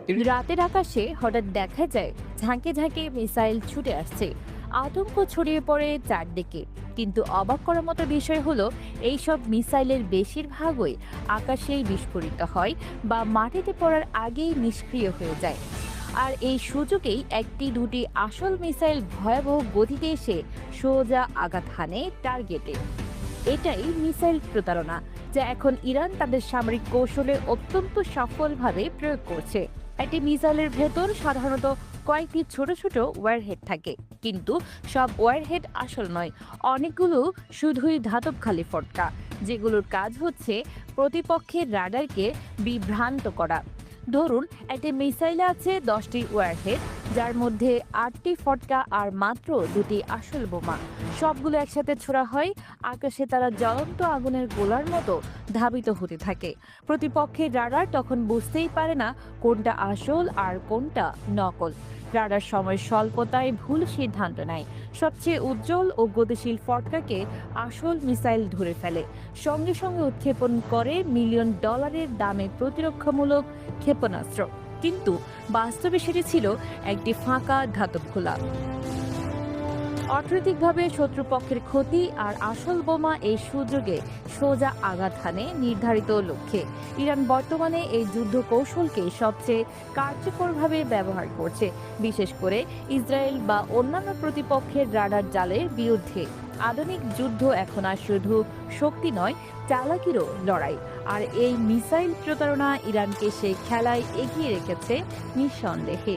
রাতের আকাশে হঠাৎ দেখা যায় ঝাঁকে ঝাঁকে মিসাইল ছুটে আসছে। আতঙ্ক ছড়িয়ে পড়ে চারদিকে। কিন্তু অবাক করার মতো বিষয় হলো, এইসব মিসাইলের বেশিরভাগই আকাশেই বিস্ফোরিত হয় বা মাটিতে পড়ার আগেই নিষ্ক্রিয় হয়ে যায়। আর এই সুযোগেই একটি দুটি আসল মিসাইল ভয়াবহ গতিতে এসে সোজা আঘাত হানে টার্গেটে। এটাই মিসাইল প্রতারণা, যা এখন ইরান তাদের সামরিক কৌশলে অত্যন্ত সফলভাবে প্রয়োগ করছে। একটি মিসাইলের ভেতর সাধারণত কয়েকটি ছোট ছোট ওয়্যারহেড থাকে, কিন্তু সব ওয়্যারহেড আসল নয়। অনেকগুলো শুধুই ধাতব খালি ফটকা, যেগুলোর কাজ হচ্ছে প্রতিপক্ষের রাডারকে বিভ্রান্ত করা। ধরুন, একটি মিসাইলে আছে 10টি ওয়্যারহেড, যার মধ্যে 8টি ফটকা আর মাত্র 2টি আসল বোমা। সবগুলো একসাথে ছোড়া হয়, আকাশে তারা জ্বলন্ত আগুনের গোলার মতো ধাবিত হতে থাকে। প্রতিপক্ষের রাডার তখন বুঝতেই পারে না কোনটা আসল আর কোনটা নকল। রাডার সময় স্বল্পতায় ভুল সিদ্ধান্ত নেয়। সবচেয়ে উজ্জ্বল ও গতিশীল ফটকাকে আসল মিসাইল ধরে ফেলে, সঙ্গে সঙ্গে উৎক্ষেপণ করে মিলিয়ন ডলারের দামে প্রতিরক্ষামূলক ক্ষেপণাস্ত্র। কিন্তু বাস্তবে সেটি ছিল একটি ফাঁকা ধাতব খোলা। অর্থনৈতিকভাবে শত্রুপক্ষের ক্ষতি আর আসল বোমা এই সুযোগে সোজা আঘাত হানে নির্ধারিত লক্ষ্যে। ইরান বর্তমানে এই যুদ্ধ কৌশলকে সবচেয়ে কার্যকরভাবে ব্যবহার করছে, বিশেষ করে ইসরায়েল বা অন্যান্য প্রতিপক্ষের রাডার জালের বিরুদ্ধে। আধুনিক যুদ্ধ এখন আর শুধু শক্তি নয়, চালাকিরও লড়াই। আর এই মিসাইল প্রতারণা ইরানকে সেই খেলায় এগিয়ে রেখেছে নিঃসন্দেহে।